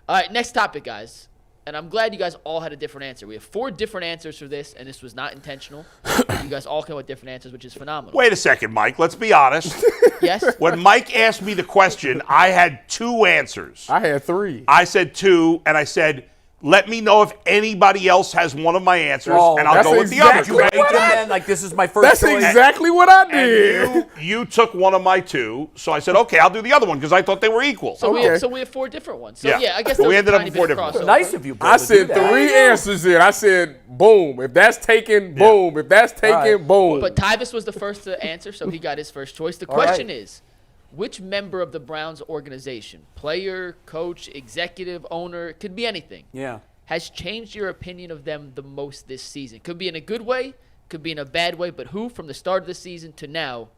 All right, next topic, guys. And I'm glad you guys all had a different answer. We have 4 different answers for this, and this was not intentional. You guys all came with different answers, which is phenomenal. Wait a second, Mike. Let's be honest. Yes? When Mike asked me the question, I had 2 answers. I had 3. I said 2, and I said, let me know if anybody else has one of my answers, and I'll that's go with the exactly other. what I- Like, this is my first choice. That's exactly what I did. And you took one of my 2, so I said, okay, I'll do the other one because I thought they were equal. So, Okay. we have 4 different ones. So, Yeah. yeah, I guess So we there's ended a up tiny with 4 bit of different ones. crossover. Nice of you, Bill, I to do said that. 3 answers in. I said, boom. If that's taken, boom. If that's taken, right. boom. But Tyvis was the first to answer, so he got his first choice. The All right. question is, which member of the Browns organization, player, coach, executive, owner, it could be anything, Yeah. has changed your opinion of them the most this season? Could be in a good way, could be in a bad way, but who from the start of the season to now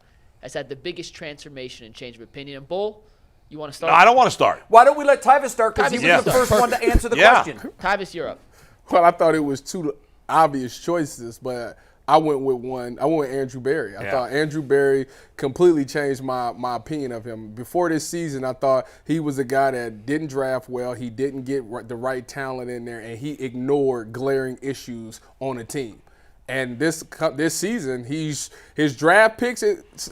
has had the biggest transformation and change of opinion? And Bull, you want to start? No, I don't want to start. Why don't we let Tyvis start? Because he Tyvis, was the first one to answer the Yeah. question. Tyvis, you're up. Well, I thought it was 2 obvious choices, but I went with one. I went with Andrew Berry. I thought Andrew Berry completely changed my opinion of him. Before this season, I thought he was a guy that didn't draft well. He didn't get the right talent in there, and he ignored glaring issues on the team. And this season, his draft picks,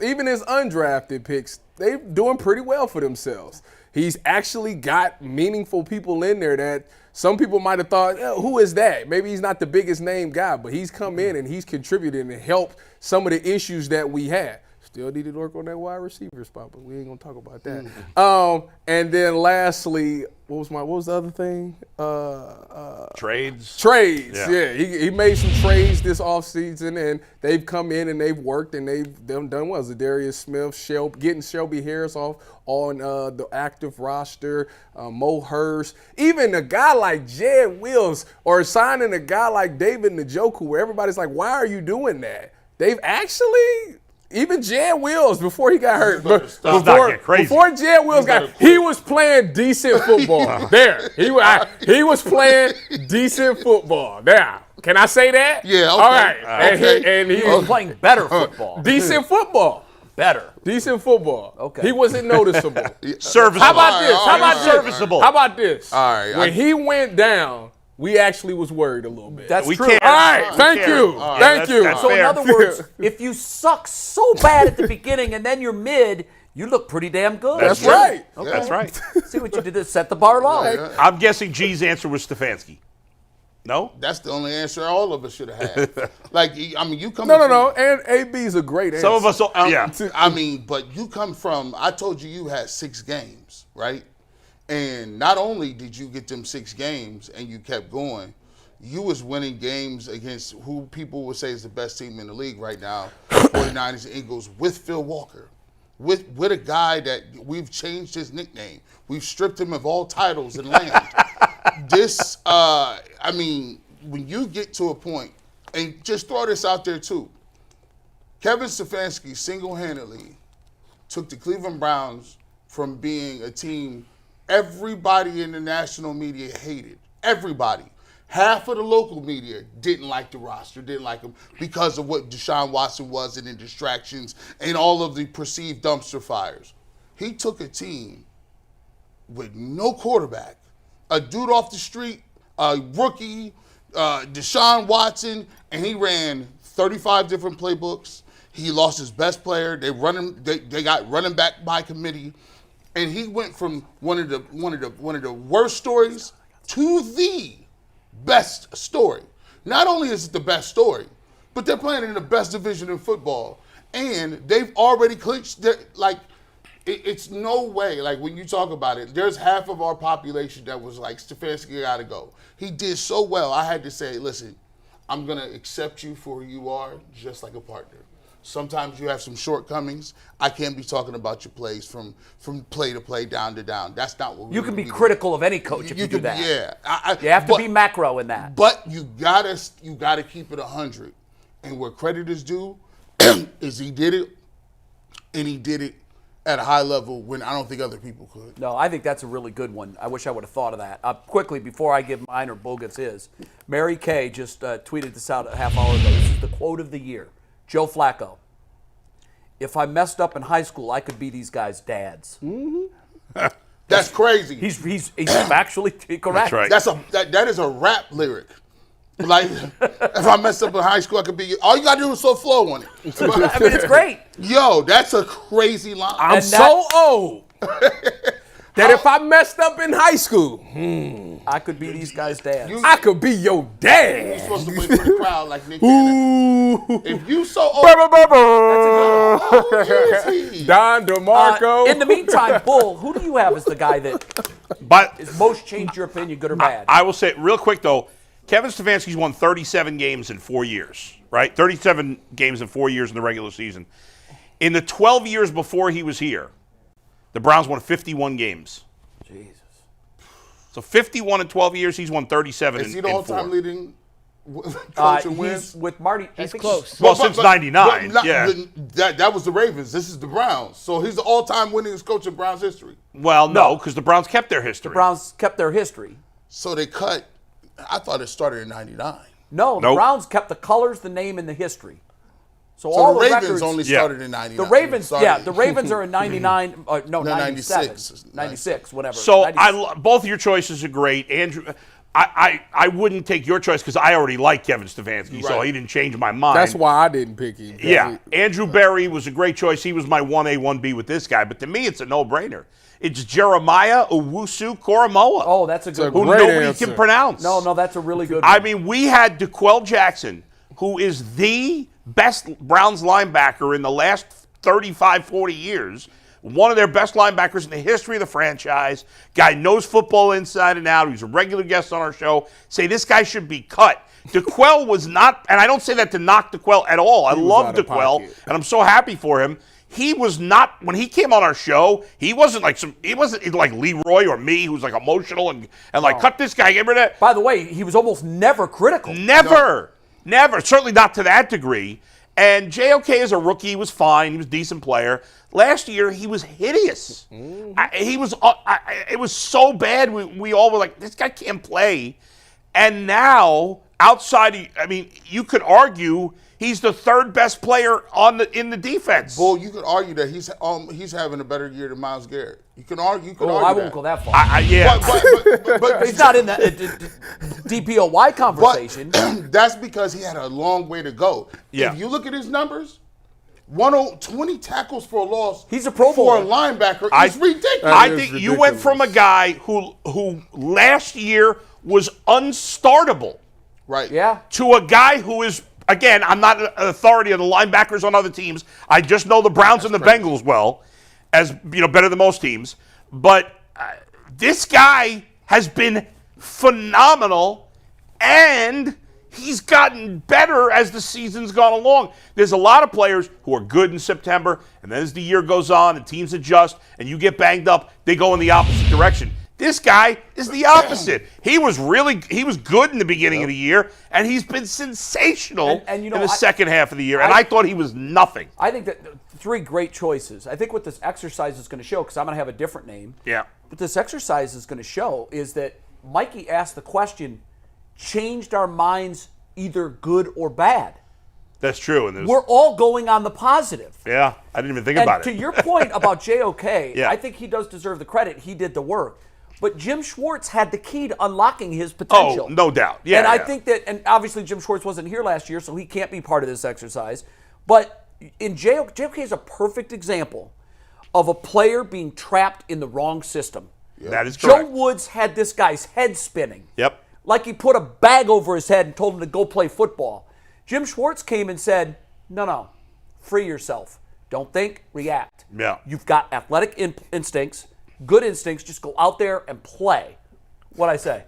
even his undrafted picks, they're doing pretty well for themselves. He's actually got meaningful people in there that some people might have thought, who is that? Maybe he's not the biggest name guy, but he's come in and he's contributed and helped some of the issues that we had. Still needed to work on that wide receiver spot, but we ain't gonna talk about that. And then lastly, what was the other thing? Trades. Trades. Yeah. Yeah, he made some trades this offseason, and they've come in and they've worked and they've done well. Zadarius Smith, getting Shelby Harris off on the active roster, Mo Hurst, even a guy like Jed Wills, or signing a guy like David Njoku, where everybody's like, why are you doing that? They've actually. Even Jed Wills, before he got hurt, before Jed Wills he was playing decent football. There, he was playing decent football. There, can I say that? Yeah. Okay. All right, and he was playing better football. Decent football. Better. Decent football. Okay. He wasn't noticeable. Serviceable. How about this? All right. Serviceable. How about this? All right. When he went down, we actually was worried a little bit. That's We true. can't- all right. Thank cared. you. All right. Thank you. That's So in fair. other words, if you suck so bad at the beginning and then you're mid, you look pretty damn good. That's right. Okay. That's right. See what you did to set the bar low. I'm guessing G's answer was Stefanski. No? That's the only answer all of us should have had. You come. No. And AB's a great answer. Some of us, But you come from. I told you you had 6 games, right? And not only did you get them 6 games and you kept going, you was winning games against who people would say is the best team in the league right now, 49ers and Eagles, with Phil Walker, with a guy that we've changed his nickname. We've stripped him of all titles and land. When you get to a point, and just throw this out there too, Kevin Stefanski single-handedly took the Cleveland Browns from being a team everybody in the national media hated. Everybody. Half of the local media didn't like the roster, didn't like him because of what Deshaun Watson was and the distractions and all of the perceived dumpster fires. He took a team with no quarterback, a dude off the street, a rookie, Deshaun Watson, and he ran 35 different playbooks. He lost his best player. They got running back by committee, and he went from one of the worst stories to the best story. Not only is it the best story, but they're playing in the best division in football, and they've already clinched. It's no way. Like when you talk about it, there's half of our population that was like, Stefanski got to go. He did so well. I had to say, listen, I'm gonna accept you for who you are, just like a partner. Sometimes you have some shortcomings. I can't be talking about your plays from play to play, down to down. That's not what You can be critical of any coach if you do that. Yeah, you have to be macro in that. But you gotta keep it 100. And where credit is due is he did it, and he did it at a high level when I don't think other people could. No, I think that's a really good one. I wish I would have thought of that. Quickly, before I give mine or Bull gets his, Mary Kay just tweeted this out a half hour ago. This is the quote of the year. Joe Flacco. If I messed up in high school, I could be these guys' dads. Mm-hmm. That's crazy. He's factually correct. That's right. That is a rap lyric. Like, if I mess up in high school, I could be. All you gotta do is throw flow on it. I mean, it's great. Yo, that's a crazy line. I'm so old that if I messed up in high school, I could be these guys' dads. I could be your You're dad. supposed to wait for the crowd like Nick Cannon. If you so old, who is he? Don DeMarco. In the meantime, Bull, who do you have as the guy that But has most changed your opinion, good or bad? I will say real quick though, Kevin Stefanski's won 37 games in 4 years, right? 37 games in 4 years in the regular season. In the 12 years before he was here, the Browns won 51 games. Jesus. So 51 in 12 years, he's won 37 Is in he the 4. all-time leading coach in wins? He's with Marty. He's close. Well, since 99, yeah. That was the Ravens. This is the Browns. So he's the all-time winningest coach in Browns history. Well, no, because the Browns kept their history. Browns kept their history. So they cut. I thought it started in 99. No, the Nope. Browns kept the colors, the name, and the history. So So all the the Ravens records, only started in 99. the Ravens, Started- the Ravens are in 99. No, 97, 96. 96, whatever. So 96. both your choices are great. Andrew, I wouldn't take your choice because I already like Kevin Stefanski, so Right. he didn't change my mind. That's why I didn't pick him. Yeah, Andrew Berry was a great choice. He was my 1A, 1B with this guy. But to me, it's a no-brainer. It's Jeremiah Owusu-Koramoah. Oh, that's a good who one. great nobody answer. can pronounce. No, that's a really good one. I mean, we had DeQuell Jackson, who is the best Browns linebacker in the last 35, 40 years. One of their best linebackers in the history of the franchise. Guy knows football inside and out. He's a regular guest on our show. Say this guy should be cut. DeQuell was not, and I don't say that to knock DeQuell at all. I love out of DeQuell, pocket. and I'm so happy for him. He was not, when he came on our show, he wasn't like Leroy or me who's like emotional and like, cut this guy, get rid of it. By the way, he was almost never critical. Never. Certainly not to that degree. And JOK as a rookie, he was fine. He was a decent player. Last year, he was hideous. It was so bad. We all were like, this guy can't play. And now, you could argue he's the third best player in the defense. Well, you could argue that he's having a better year than Myles Garrett. You can argue. I won't go that far. Yeah. But He's not in the DPOY conversation. That's because he had a long way to go. Yeah. If you look at his numbers, 20 tackles for a loss. He's a Pro for a Bowler. linebacker. It's ridiculous. I is think you went from a guy who last year was unstartable. Right. Yeah. To a guy who is, again, I'm not an authority on the linebackers on other teams. I just know the Browns and the Bengals well, as better than most teams. But this guy has been phenomenal, and he's gotten better as the season's gone along. There's a lot of players who are good in September, and then as the year goes on and teams adjust and you get banged up, they go in the opposite direction. This guy is the opposite. He was good in the beginning of the year, and he's been sensational And in the second half of the year. And I thought he was nothing. I think that three great choices. I think what this exercise is going to show, because I'm going to have a different name. Yeah. What this exercise is going to show is that Mikey asked the question, changed our minds either good or bad. That's true. And We're all going on the positive. yeah, I didn't even think And about to it. your point about JOK, Yeah. I think he does deserve the credit. He did the work. But Jim Schwartz had the key to unlocking his potential. Oh, no doubt. Yeah. And I yeah. think that, and obviously Jim Schwartz wasn't here last year, so he can't be part of this exercise. But in JOK is a perfect example of a player being trapped in the wrong system. that is Joe correct. Woods had this guy's head spinning. Yep. Like he put a bag over his head and told him to go play football. Jim Schwartz came and said, no, free yourself. Don't think, react. Yeah. You've got athletic instincts, good instincts, just go out there and play. What'd I say?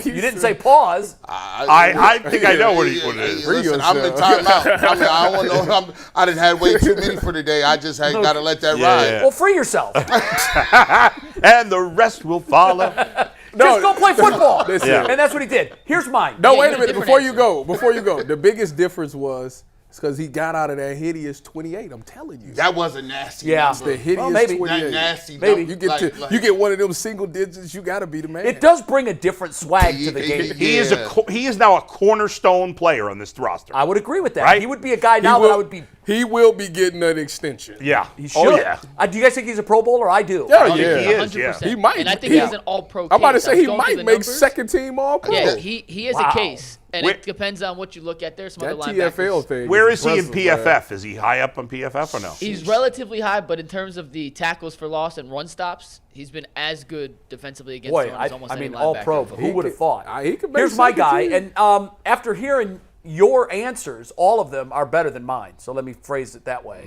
You didn't say pause. I think I know what it is. Listen, I'm in timeout. I mean, I don't want to. I done had way too many for today. I just had got to let that ride. yeah. Well, free yourself. And the rest will follow. Just go play football. Yeah. And that's what he did. Here's mine. No, Yeah, wait you a had a minute. different Before you go, the biggest difference was because he got out of that hideous 28. I'm telling you, That was a nasty. Yeah. number. the hideous Well, maybe. 28. That nasty. Maybe. number. You get you get one of them single digits. You got to be the man. It does bring a different swag to the game. He is Yeah. he is now a cornerstone player on this roster. I would agree with that. Right? He would be a guy now that I would be He will be getting an extension. Yeah. He should. Oh, yeah. Do you guys think he's a Pro Bowler? I do. Yeah, think yeah. he is, yeah. 100%. He might. And I think Yeah. he's an all-pro. I'm about to case. I say was he going through might the make numbers. second team all pro. Yeah, he is Wow. a case, and Wait. it depends on what you look at. There's some That other TFL linebackers. thing. Where is he in impressive, PFF? Is he high up on PFF or no? He's relatively high, but in terms of the tackles for loss and run stops, he's been as good defensively against Boy, run as almost I any mean, all linebacker. pro. But who would have thought? He could make Here's my second guy, team. and after hearing your answers, all of them are better than mine. So let me frame it that way.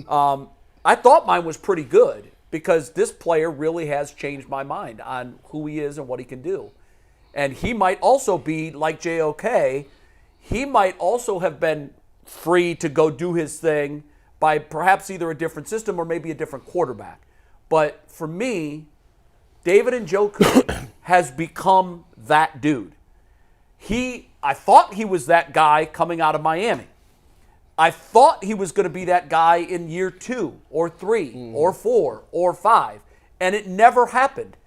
I thought mine was pretty good because this player really has changed my mind on who he is and what he can do. And he might also be like JOK. He might also have been free to go do his thing by perhaps either a different system or maybe a different quarterback. But for me, David Njoku has become that dude. I thought he was that guy coming out of Miami. I thought he was going to be that guy in year 2 or 3 or 4 or 5, and it never happened.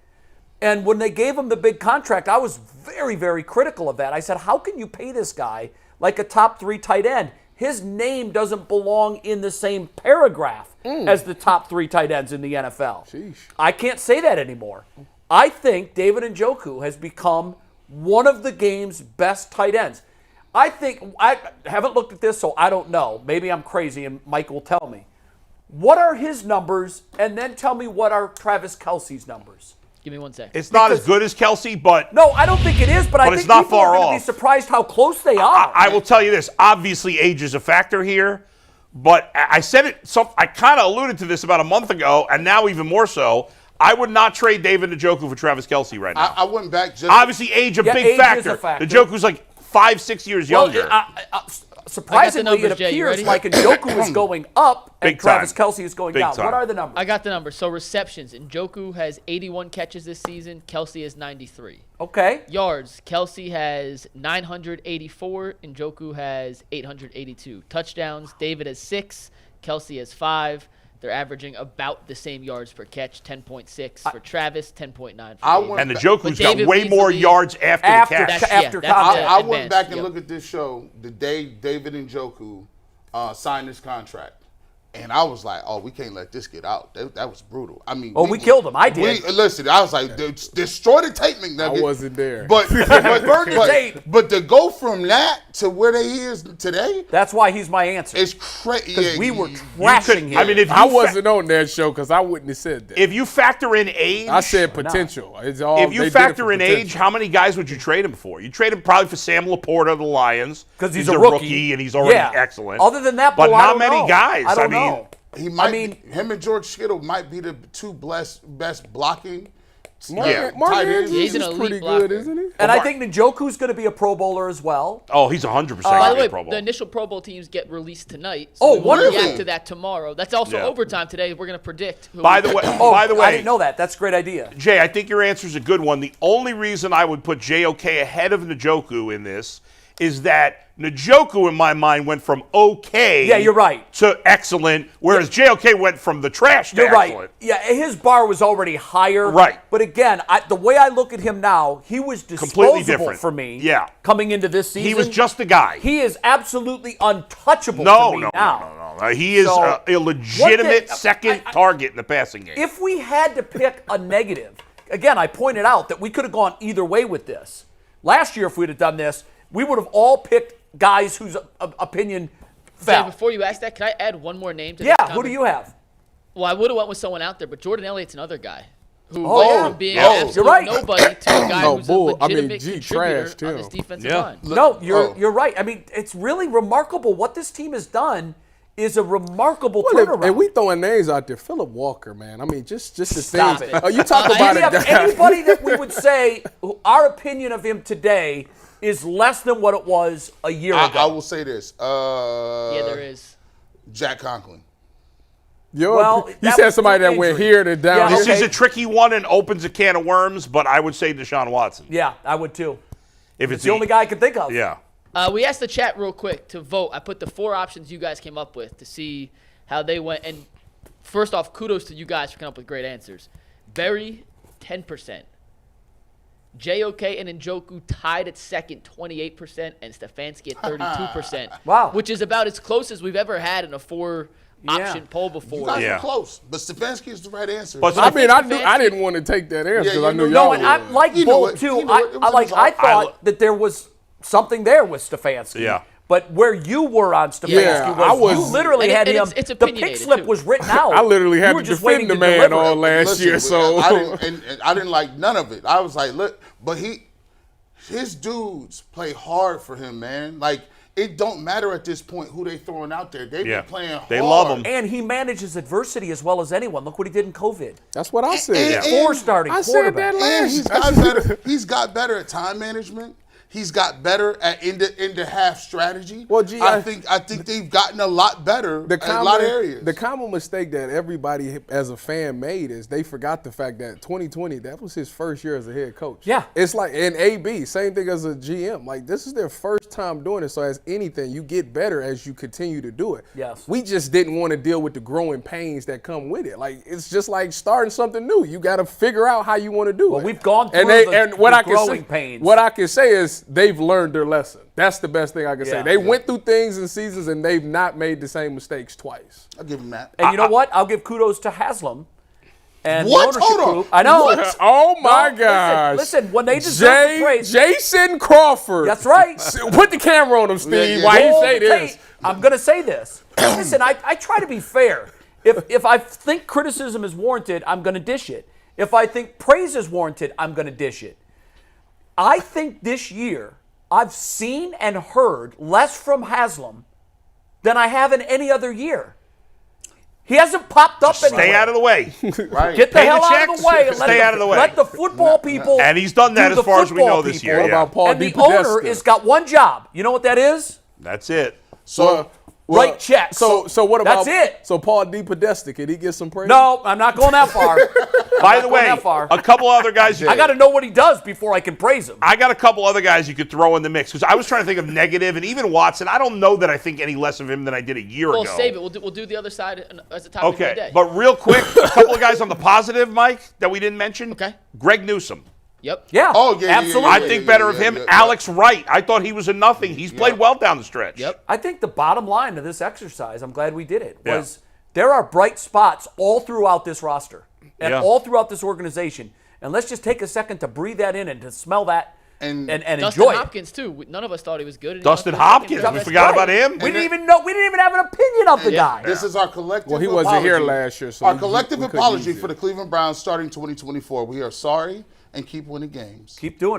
And when they gave him the big contract, I was very, very critical of that. I said, how can you pay this guy like a top 3 tight end? His name doesn't belong in the same paragraph as the top 3 tight ends in the NFL. Sheesh. I can't say that anymore. I think David Njoku has become one of the game's best tight ends. I haven't looked at this, so I don't know. Maybe I'm crazy, and Mike will tell me. What are his numbers, and then tell me what are Travis Kelce's numbers. Give me 1 second. It's not as good as Kelsey, but No, I don't think it is, but I it's think not people far are going to be off. surprised how close they are. I will tell you this. Obviously, age is a factor here, but I said it. So I kind of alluded to this about a month ago, and now even more so. I would not trade David Njoku for Travis Kelce right now. I went back just Obviously, age a Yeah, big age is factor. a factor. Njoku's like 5-6 years younger. Surprisingly, numbers, it Jay. You appears ready? like Njoku is going up and Big Travis time. Kelce is going Big down. time. What are the numbers? I got the numbers. So receptions, Njoku has 81 catches this season. Kelsey has 93. Okay. Yards, Kelsey has 984. Njoku has 882. Touchdowns, David has 6. Kelsey has 5. They're averaging about the same yards per catch, 10.6 for Travis, 10.9 for I David. went and back- Njoku's But got David way leads the more league. yards after the After catch. catch. That's- After that's contact. the I went advanced, back and yep. looked at this show the day David Njoku signed his contract. And I was like, oh, we can't let this get out. That was brutal. I mean, we killed him. I did. Listen, I was like, destroy the tape, McNuggets. I wasn't there. But Burn the tape. But to go from that to where they is today, That's why he's my answer. it's crazy. Because we were trashing him. I mean, if you I wasn't on that show because I wouldn't have said that. if you factor in age, I said potential. It's all, if they you did it factor for in potential. age, how many guys would you trade him for? You trade him probably for Sam Laporta of the Lions 'Cause he's a a rookie. and he's already Yeah. excellent. Other than that, but Bo, I not don't many know. guys. I don't mean, know. He might. mean- Him and George Kittle might be the two best blocking. Mark, Yeah. Mark Tight ends. Andrews He's an is elite pretty blocker. good, isn't he? And I think Njoku's going to be a Pro Bowler as well. Oh, he's 100% By the gonna be way, a Pro Bowl. the initial Pro Bowl teams get released tonight. Oh, So we will wonderful. react to that tomorrow. That's also Yeah. overtime today. We're going to predict. Who By the way, I didn't know that. That's a great idea. Jay, I think your answer is a good one. The only reason I would put JOK ahead of Njoku in this is that Njoku, in my mind, went from okay Yeah, you're right. to excellent, whereas JOK went from the trash to You're excellent. right. Yeah, his bar was already higher. Right. But again, the way I look at him now, he was Completely disposable different. for me. Yeah. Coming into this season, He was just a guy. He is absolutely untouchable No, to me no, now. no. He is So, a legitimate what second target in the passing game. If we had to pick a negative, again, I pointed out that we could have gone either way with this. Last year, if we'd have done this, we would have all picked guys whose opinion Jay, fell. before you ask that, can I add one more name to Yeah, this who comment? do you have? Well, I would have went with someone out there, but Jordan Elliott's another guy who Oh, went yeah. from being Oh, an you're absolute right. nobody to a guy No, who's bull. a I mean, legitimate G contributor trashed on him. this defensive Yeah. line. No, you're right. I mean, it's really remarkable what this team has done. Is a remarkable turnaround. And we throwing names out there. Philip Walker, man. I mean, just the Stop things. it. Oh, you talk Do about Do a you have guy. anybody that we would say our opinion of him today is less than what it was a year ago? I will say this. Yeah, there is. Jack Conklin. Well, You that said was somebody through that went injury. here to down Yeah, here. This okay. is a tricky one and opens a can of worms, but I would say Deshaun Watson. Yeah, I would too. If It's the only guy I could think of. Yeah. We asked the chat real quick to vote. I put the 4 options you guys came up with to see how they went. And first off, kudos to you guys for coming up with great answers. Berry, 10%. JOK and Njoku tied at second, 28%, and Stefanski at 32%. Wow. Which is about as close as we've ever had in a four-option poll You before. guys Yeah. were close, but Stefanski is the right answer. But I mean, I Stefanski- didn't want to take that answer because Yeah, I knew you y'all No, would. and I like You know Bull it. too. You know it. It was a I result. thought that there was something there with Stefanski. Yeah. But where you were on Stefanski Yeah, I was, you was- literally And had it- him. it's the pick opinionated, slip too. was written out. I literally had You were to just defend waiting the to man deliver all it. last Listen, year, so I didn't like none of it. I was like, look, but his dudes play hard for him, man. Like, it don't matter at this point who they throwing out there. They've Yeah. been playing hard. They love him. And he manages adversity as well as anyone. Look what he did in COVID. that's what I said. And- Four starting I said quarterback. that And last. he's got better. He's got better at time management. He's got better at end of half strategy. Well, G, I think they've gotten a lot better in a lot of areas. The common mistake that everybody as a fan made is they forgot the fact that 2020, that was his first year as a head coach. Yeah. It's like, and AB, same thing as a GM. Like, this is their first time doing it. So as anything, you get better as you continue to do it. Yes. We just didn't want to deal with the growing pains that come with it. Like, it's just like starting something new. You got to figure out how you want to do it. Well, we've gone through what the I can growing say, pains. What I can say is they've learned their lesson. That's the best thing I can say. Yeah. They went through things in seasons and they've not made the same mistakes twice. I'll give him that. And you know what? I'll give kudos to Haslam and What? the ownership Hold on. group. I know. What? Oh my No, gosh. listen, when they deserve the praise. Jason Crawford. That's right. Put the camera on him, Steve. Yeah, yeah. Why you Roll say the this? tape. I'm going to say this. Listen, I try to be fair. If I think criticism is warranted, I'm going to dish it. If I think praise is warranted, I'm going to dish it. I think this year I've seen and heard less from Haslam than I have in any other year. He hasn't popped up anywhere. Stay out of the way. Right. Get the Pay the hell out of checks, the way. And stay out of the way. Let the football people. And he's done that do as the far as we football know this people. year. What Yeah. about Paul And the DePodesta? owner has got one job. You know what that is? That's it. So Write checks. So what about? That's it. So Paul DePodesta, can he get some praise? No, I'm not going that far. By the way, that far. a couple other guys. I got to know what he does before I can praise him. I got a couple other guys you could throw in the mix because I was trying to think of negative, and even Watson. I don't know that I think any less of him than I did a year Well, ago. save it. We'll do the other side as a topic of the Okay, day. but real quick, a couple of guys on the positive, Mike, that we didn't mention. Okay. Greg Newsom. Yep. Yeah. Oh, yeah, absolutely. I think better of him. yeah. Alex Wright. I thought he was a nothing. He's played well down the stretch. Yep. I think the bottom line of this exercise, I'm glad we did it, Yeah. was there are bright spots all throughout this roster and Yeah. all throughout this organization. And let's just take a second to breathe that in and to smell that And and Dustin enjoy Hopkins too. None of us thought he was good. and he Dustin must have been Hopkins. second We best. forgot Right. about him. We didn't even know. We didn't even have an opinion of the guy. This is our collective Well, he wasn't here apology. last year, so our we collective couldn't apology use it. for the Cleveland Browns starting 2024. We are sorry and keep winning games. Keep doing it.